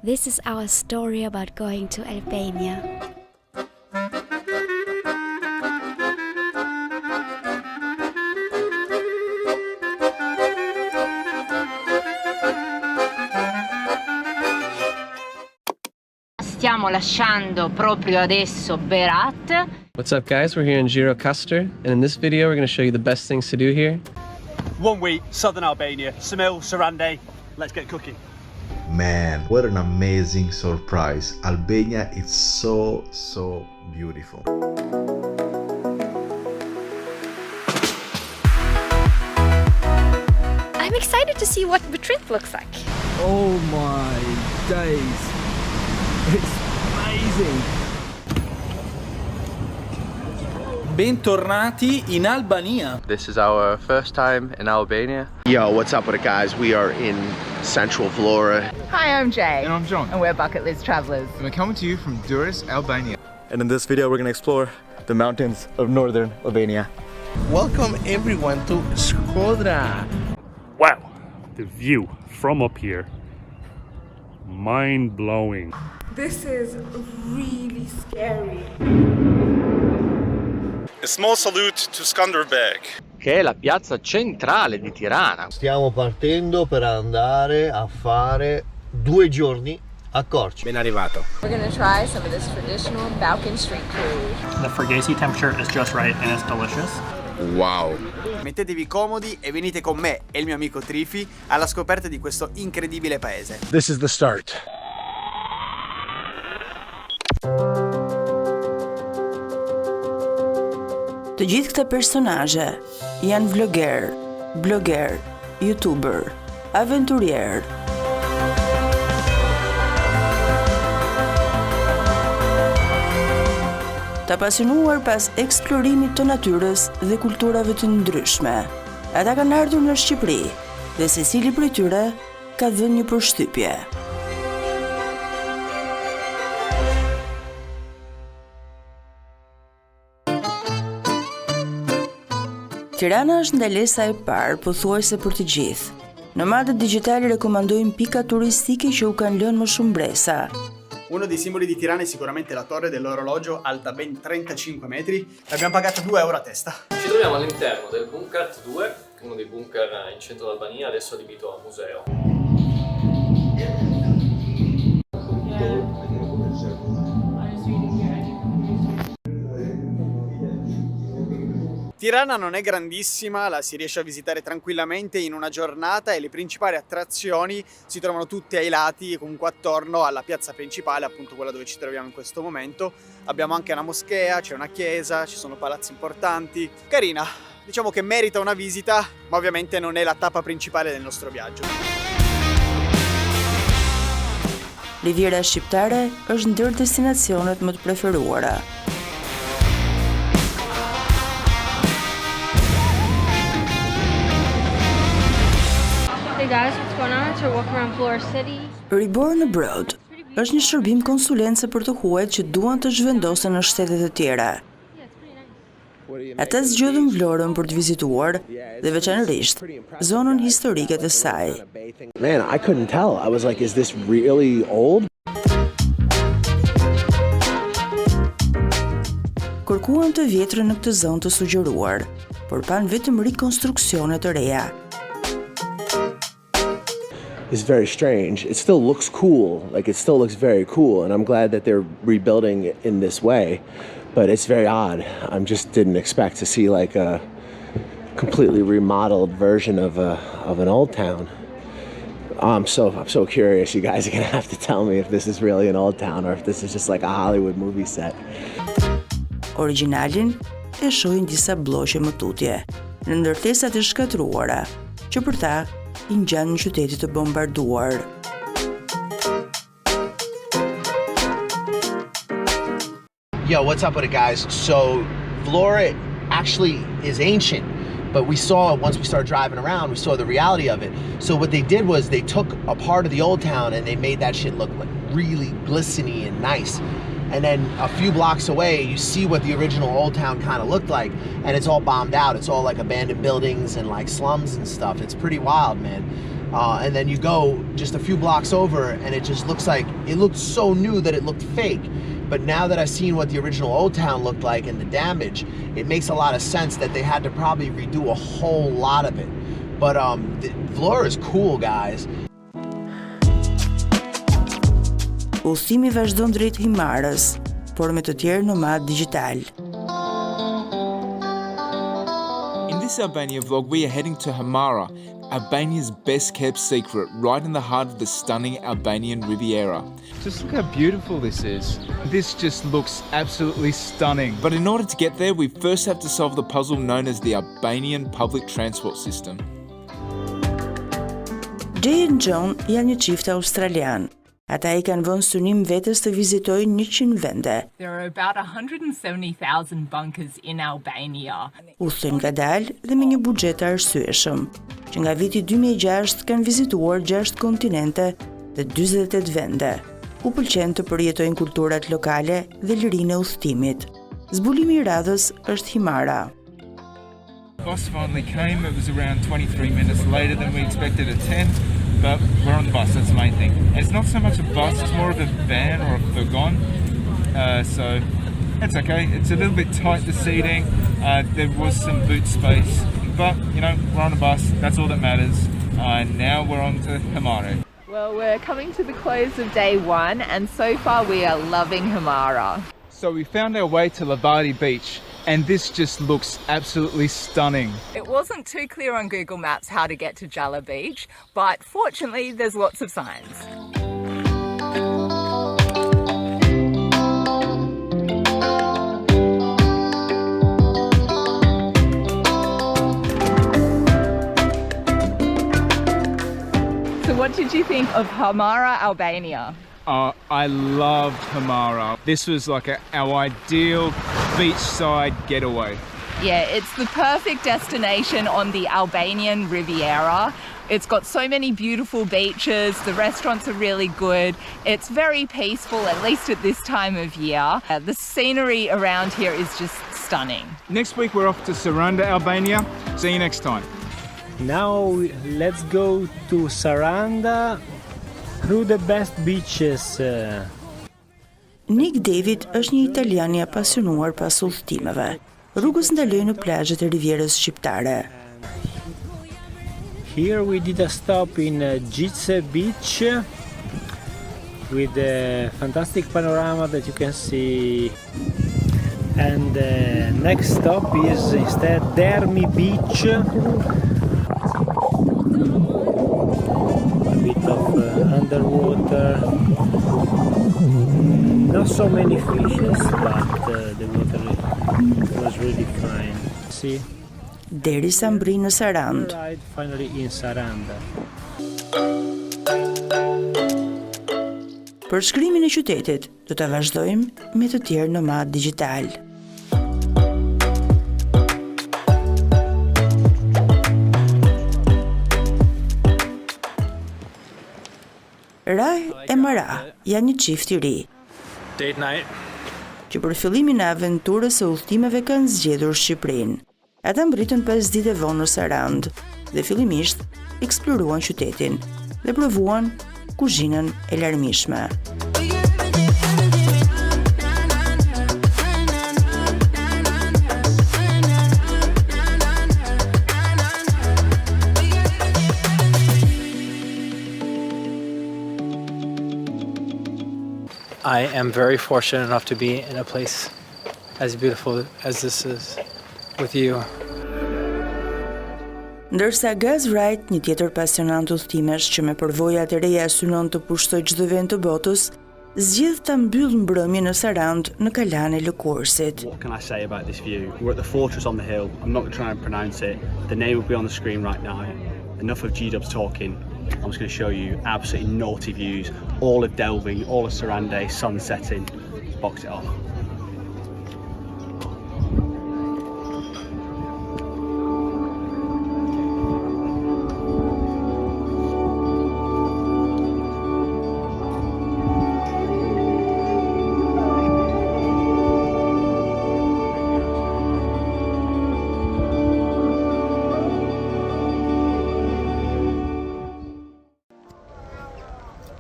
This is our story about going to Albania. Stiamo lasciando proprio adesso Berat. What's up guys, we're here in Gjirokastër, and in this video we're going to show you the best things to do here. 1 week, southern Albania, Samil, Sarande, let's get cooking. Man, what an amazing surprise. Albania is so beautiful. I'm excited to see what the trip looks like. Oh my days. It's amazing. Bentornati in Albania. This is our first time in Albania. Yo, what's up with it, guys? We are in Central Flora. Hi, I'm Jay. And I'm John. And we're bucket list travelers. And we're coming to you from Durrës, Albania. And in this video, we're gonna explore the mountains of northern Albania. Welcome everyone to Shqipëria. Wow, the view from up here, mind-blowing. This is really scary. A small salute to Skanderbeg, che è la piazza centrale di Tirana. Stiamo partendo per andare a fare 2 giorni a Korçë. Ben arrivato. We're gonna try some of this traditional Balkan street food. The Fergesi temperature is just right and it's delicious. Wow. Mettetevi comodi e venite con me e il mio amico Trifi alla scoperta di questo incredibile paese. This is the start. Të gjithë këta personazhe janë vlogger, blogger, youtuber, aventurier. Të apasionuar pas eksplorimit të natyrës dhe kulturave të ndryshme. Ata kanë ardhur në Shqipëri dhe secili prej tyre ka dhënë një përshtypje. Tirana është ndalesa e parë pothuajse për të gjithë. Nomadët digjitalë rekomandojnë pika turistike që u kanë lënë më shumë bresa. Uno dei simboli di Tirana è sicuramente la torre dell'orologio, alta ben 35 metri. L'abbiamo pagata €2 a testa. Ci troviamo all'interno del bunker 2, uno dei bunker in centro d'Albania, adesso adibito a museo. Tirana non è grandissima, la si riesce a visitare tranquillamente in una giornata e le principali attrazioni si trovano tutte ai lati e comunque attorno alla piazza principale, appunto quella dove ci troviamo in questo momento. Abbiamo anche una moschea, c'è una chiesa, ci sono palazzi importanti. Carina, diciamo che merita una visita, ma ovviamente non è la tappa principale del nostro viaggio. Riviera shqiptare është ndër destinacionet më të preferuara. Hey guys, what's going on? So we're walking around Flora City. Reborn Abroad është një shërbim konsulence për të huajt që duan të zhvendosen në shtetet e tjera. Ata zgjodhin Vlorën për të vizituar dhe veçanërisht zonën historike të saj. Man, I couldn't tell. I was like, is this really old? Kërkuan të vjetrën në këtë zonë të sugjeruar, por pan vetëm rikonstruksione të reja. It's very strange. It still looks cool. Like, it still looks very cool, and I'm glad that they're rebuilding it in this way, but it's very odd. I just didn't expect to see like a completely remodeled version of an old town. I'm so curious. You guys are gonna have to tell me if this is really an old town or if this is just like a Hollywood movie set. Originalin e shohin disa bloqe më tutje, në ndërtesat e shkatruara, që për ta i ngjanë në qytetit të bombarduar. Yo, what's up with it, guys? So, Flora actually is ancient, but we saw, once we started driving around, we saw the reality of it. So what they did was they took a part of the old town and they made that shit look like really glistening and nice. And then a few blocks away, you see what the original old town kind of looked like, and it's all bombed out. It's all like abandoned buildings and like slums and stuff. It's pretty wild, man. And then you go just a few blocks over and it just looks like, it looked so new that it looked fake. But now that I've seen what the original Old Town looked like and the damage, it makes a lot of sense that they had to probably redo a whole lot of it. But Vlora is cool, guys. Udhëtimi vazhdon drejt Himarës, por me të tjerë nomad digjital. In this Albania vlog, we are heading to Himara, Albania's best kept secret, right in the heart of the stunning Albanian Riviera. Just look how beautiful this is. This just looks absolutely stunning. But in order to get there, we first have to solve the puzzle known as the Albanian public transport system. Jay and John janë një çift australian. Ata I kanë vënë synim vetes të vizitojnë 100 vende. There are about 170,000 bunkers in Albania. Udhtojnë ngadalë dhe me një buxhet të arsyeshëm, që nga viti 2006 kanë vizituar 6 kontinente dhe 48 vende. U pëlqen të përjetojnë kulturat lokale dhe lirinë e udhëtimit. Zbulimi I radhës është Himara. Bus finally came. It was around 23 minutes later than we expected at 10. But we're on the bus, that's the main thing. And it's not so much a bus, it's more of a van or a furgon. So it's okay. It's a little bit tight, the seating. There was some boot space. But, you know, we're on a bus, that's all that matters. Now we're on to Himara. Well, we're coming to the close of day one, and so far we are loving Himara. So we found our way to Labadi Beach, and this just looks absolutely stunning. It wasn't too clear on Google Maps how to get to Jala Beach, but fortunately there's lots of signs. So what did you think of Himara, Albania? I loved Himara. This was like our ideal beachside getaway. Yeah, it's the perfect destination on the Albanian Riviera. It's got so many beautiful beaches, the restaurants are really good, it's very peaceful, at least at this time of year. The scenery around here is just stunning. Next week we're off to Saranda, Albania. See you next time. Now let's go to Saranda through the best beaches. Nick David është një italian I apasionuar pas udhëtimeve. Rrugës ndaloi në plazhet e Rivierës shqiptare. Here we did a stop in Gitse Beach with a fantastic panorama that you can see. And the next stop is instead Dermi Beach. A bit of underwater. Not so many fishes, but the water was really fine. See? Derisa mbri në Sarandë. Right, finally in Saranda. Për shkrimin e qytetit, do ta vazhdojmë me të tjerë nomad digjital. Raj e Mara janë një çift I ri. Date night. Që për fillimin e aventurës së udhëtimeve kanë zgjedhur Shqipërinë. Ata mbritën 5 ditë vonë në Sarandë dhe fillimisht eksploruan qytetin dhe provuan kuzhinën e larmishme. I am very fortunate enough to be in a place as beautiful as this is with you. Ndërsa Gaz Wright, një tjetër pasionant udhëtimesh që me përvojat e reja synon të pushtojë çdo vend të botës, zgjedh ta mbyll mbrëmjen në Sarandë në kalan e lëkurësit. What can I say about this view? We're at the fortress on the hill. I'm not going to try and pronounce it. The name will be on the screen right now. Enough of G-dubs talking. I'm just going to show you absolutely naughty views. All of delving, all of Sarandë, sun setting. Let's box it off.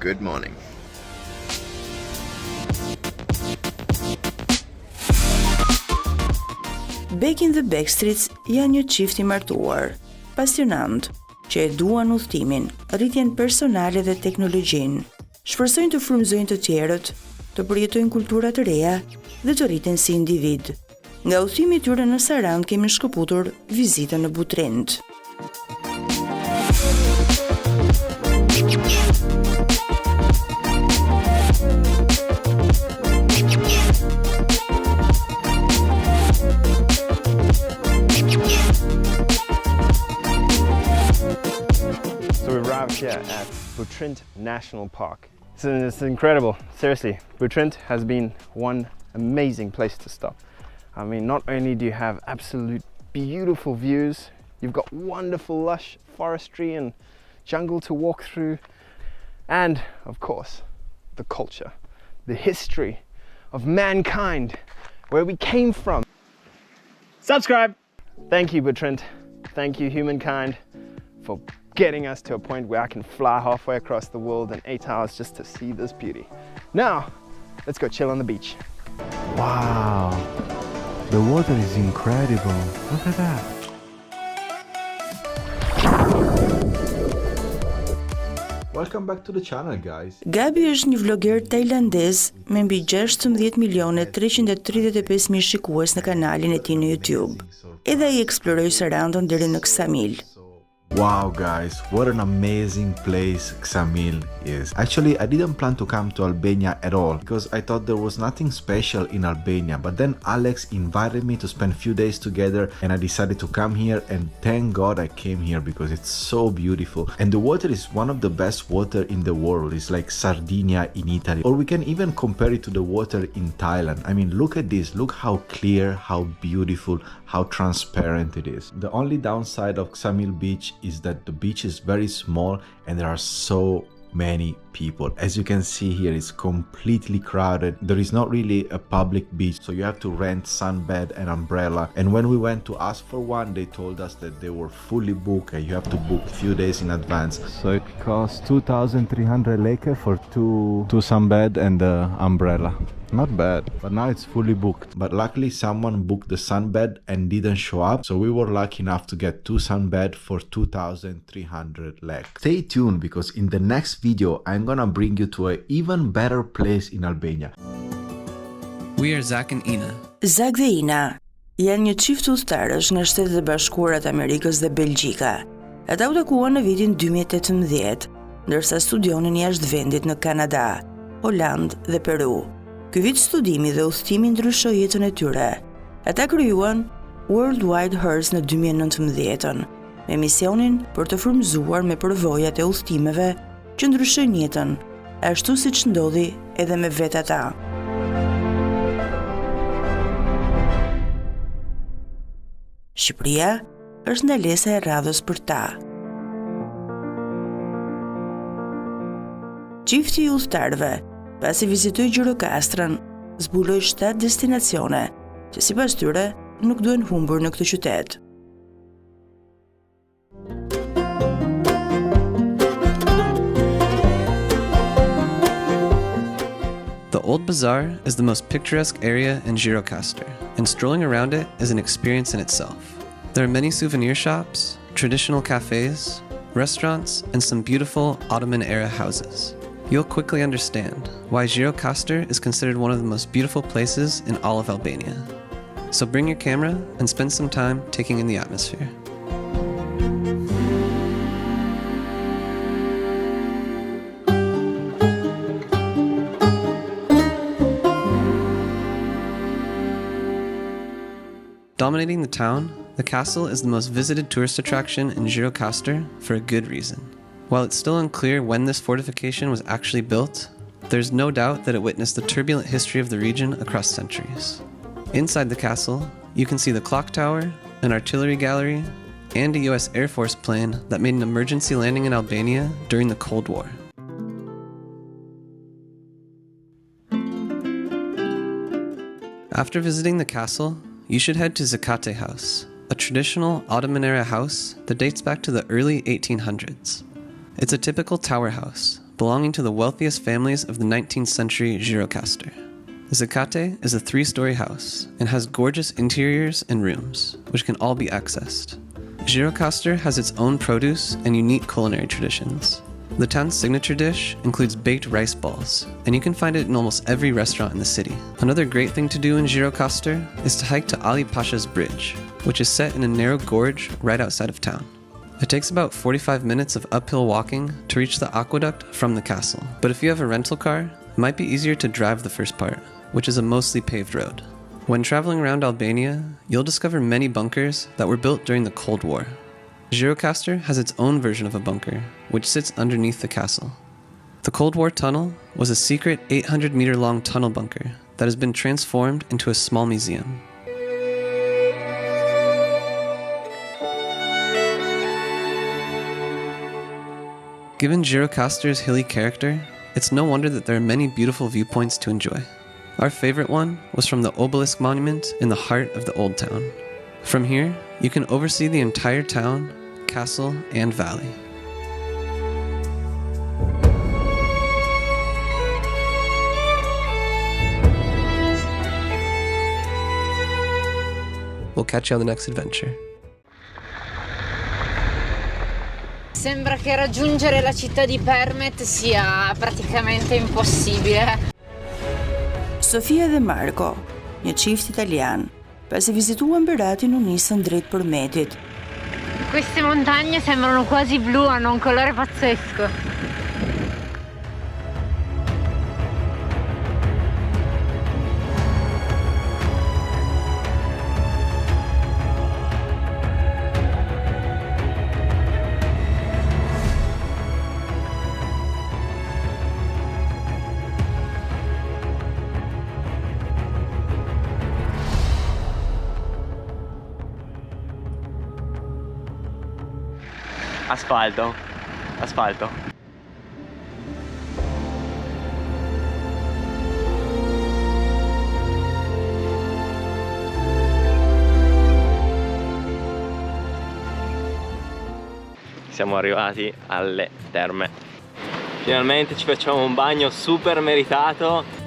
Good morning. Back in the Backstreets janë një çift i martuar, pasionant, që e duan udhëtimin, rritjen personale dhe teknologjinë. Shpresojnë të frymëzojnë të tjerët, të përjetojnë kultura të reja dhe të rriten si individ. Nga udhëtimi i tyre në Sarandë kemi shkëputur vizitën në Butrint. So we arrived here at Butrint National Park. It's incredible, seriously. Butrint has been one amazing place to stop. I mean, not only do you have absolute beautiful views, you've got wonderful lush forestry and jungle to walk through, and of course, the culture, the history of mankind, where we came from. Subscribe! Thank you, Butrint. Thank you, humankind, for getting us to a point where I can fly halfway across the world in 8 hours just to see this beauty. Now, let's go chill on the beach. Wow, the water is incredible. Look at that. Welcome back to the channel, guys. Gabi është një vlogger tajlandez me mbi 16.335.000 shikues në kanalin e tij në YouTube. Edhe ai eksploroi Sarandën deri në Ksamil. Wow guys, what an amazing place Ksamil is. Actually, I didn't plan to come to Albania at all because I thought there was nothing special in Albania, but then Alex invited me to spend a few days together and I decided to come here, and thank God I came here because it's so beautiful. And the water is one of the best water in the world. It's like Sardinia in Italy, or we can even compare it to the water in Thailand. I mean, look at this, look how clear, how beautiful, how transparent it is. The only downside of Ksamil beach is that the beach is very small and there are so many people. As you can see here, it's completely crowded. There is not really a public beach, so you have to rent sunbed and umbrella. And when we went to ask for one, they told us that they were fully booked and you have to book a few days in advance. So it costs 2,300 leke for two sunbed and the umbrella. Not bad, but now it's fully booked. But luckily someone booked the sunbed and didn't show up, so we were lucky enough to get 2 sunbed for 2,300 lek. Stay tuned because in the next video I'm gonna bring you to an even better place in Albania. We are Zach and Ina. Zach dhe Ina janë një çift udhëtarësh nga Shtetet e Bashkuara të Amerikës dhe Belgjika. Ata u takuan në vitin 2018, ndërsa studionin jashtë vendit në Kanada, Holand dhe Peru. Ky vit studimi dhe udhëtimi ndryshoi jetën e tyre. Ata krijuan Worldwide Hers në 2019, me misionin për të frymëzuar me përvojat e udhëtimeve që ndryshojnë jetën, ashtu siç ndodhi edhe me vetë ata. Shqipëria është ndalesa e radhës për ta. Çifti i udhëtarëve, pasi vizitoi Gjirokastrën, zbuloi 7 destinacione, që sipas tyre nuk duhen humbur në këtë qytet. The Old Bazaar is the most picturesque area in Gjirokastër, and strolling around it is an experience in itself. There are many souvenir shops, traditional cafes, restaurants, and some beautiful Ottoman-era houses. You'll quickly understand why Gjirokastër is considered one of the most beautiful places in all of Albania. So bring your camera and spend some time taking in the atmosphere. Dominating the town, the castle is the most visited tourist attraction in Gjirokastër for a good reason. While it's still unclear when this fortification was actually built, there's no doubt that it witnessed the turbulent history of the region across centuries. Inside the castle, you can see the clock tower, an artillery gallery, and a US Air Force plane that made an emergency landing in Albania during the Cold War. After visiting the castle, you should head to Zakate House, a traditional Ottoman-era house that dates back to the early 1800s. It's a typical tower house, belonging to the wealthiest families of the 19th century Gjirokastër. The Zacate is a 3-story house and has gorgeous interiors and rooms, which can all be accessed. Gjirokastër has its own produce and unique culinary traditions. The town's signature dish includes baked rice balls, and you can find it in almost every restaurant in the city. Another great thing to do in Gjirokastër is to hike to Ali Pasha's Bridge, which is set in a narrow gorge right outside of town. It takes about 45 minutes of uphill walking to reach the aqueduct from the castle, but if you have a rental car, it might be easier to drive the first part, which is a mostly paved road. When traveling around Albania, you'll discover many bunkers that were built during the Cold War. Gjirokastër has its own version of a bunker, which sits underneath the castle. The Cold War tunnel was a secret 800-meter-long tunnel bunker that has been transformed into a small museum. Given Gjirokastër's hilly character, it's no wonder that there are many beautiful viewpoints to enjoy. Our favorite one was from the obelisk monument in the heart of the old town. From here, you can oversee the entire town, castle, and valley. We'll catch you on the next adventure. Sembra che raggiungere la città di Permet sia praticamente impossibile. Sofia dhe Marco, një çift italian, pasi vizituan Beratin u nisën drejt Permetit. Queste montagne sembrano quasi blu, hanno un colore pazzesco. Asfalto, asfalto. Siamo arrivati alle terme. Finalmente ci facciamo un bagno super meritato.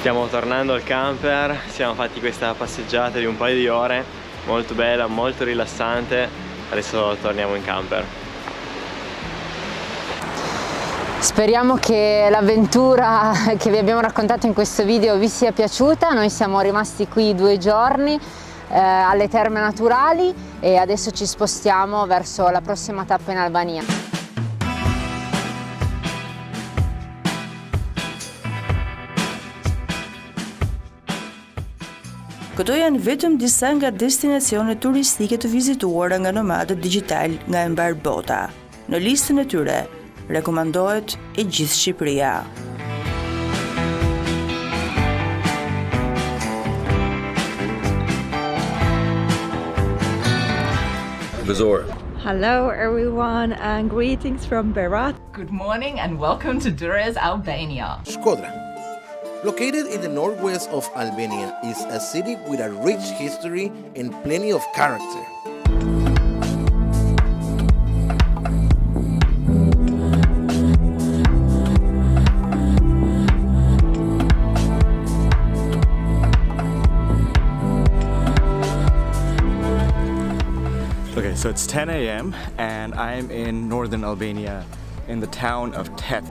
Stiamo tornando al camper, siamo fatti questa passeggiata di un paio di ore, molto bella, molto rilassante. Adesso torniamo in camper. Speriamo che l'avventura che vi abbiamo raccontato in questo video vi sia piaciuta. Noi siamo rimasti qui 2 giorni alle terme naturali e adesso ci spostiamo verso la prossima tappa in Albania. Këto janë vetëm disa nga destinacionet turistike të vizituara nga nomadët digjital nga e mbar bota. Në listën e tyre rekomandohet e gjithë Shqipëria. Vizituar. Hello everyone and greetings from Berat. Good morning and welcome to Durrës, Albania. Shkodra. Located in the northwest of Albania, is a city with a rich history and plenty of character. Okay, so it's 10 a.m. and I am in northern Albania in the town of Tet.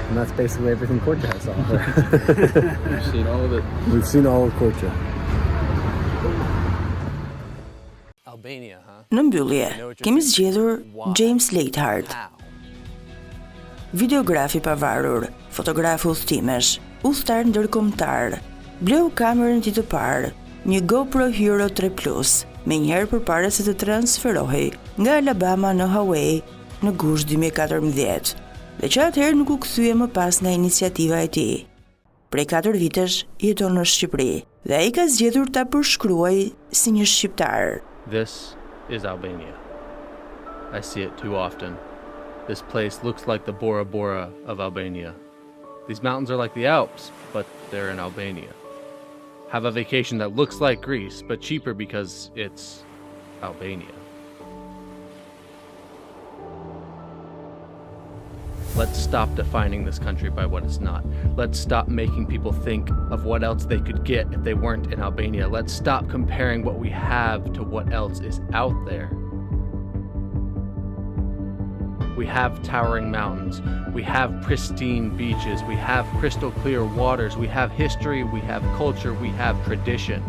And that's basically everything Korça has to offer. We've seen all of it. We've seen all of Korça. Albania, huh? Në mbyllje, kemi zgjedhur James Leithart, videografi pavarur, fotograf udhëtimesh, udhëtar ndërkombëtar, bleu kamerën ti të parë, një GoPro Hero 3 Plus, me njëherë përpara se të transferohej nga Alabama në Hawaii në gusht 2014, dhe që atëherë nuk u kthye më pas nga iniciativa e tij. Prej 4 vitesh jeton në Shqipëri dhe ai ka zgjedhur ta përshkruajë si një shqiptar. This is Albania. I see it too often. This place looks like the Bora Bora of Albania. These mountains are like the Alps, but they're in Albania. Have a vacation that looks like Greece, but cheaper because it's Albania. Let's stop defining this country by what it's not. Let's stop making people think of what else they could get if they weren't in Albania. Let's stop comparing what we have to what else is out there. We have towering mountains, we have pristine beaches, we have crystal clear waters, we have history, we have culture, we have tradition.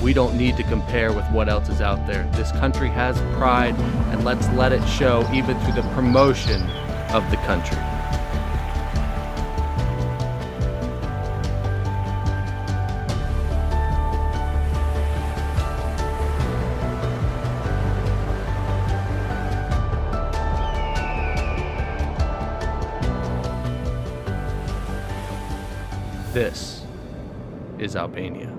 We don't need to compare with what else is out there. This country has pride, and let's let it show even through the promotion of the country. This is Albania.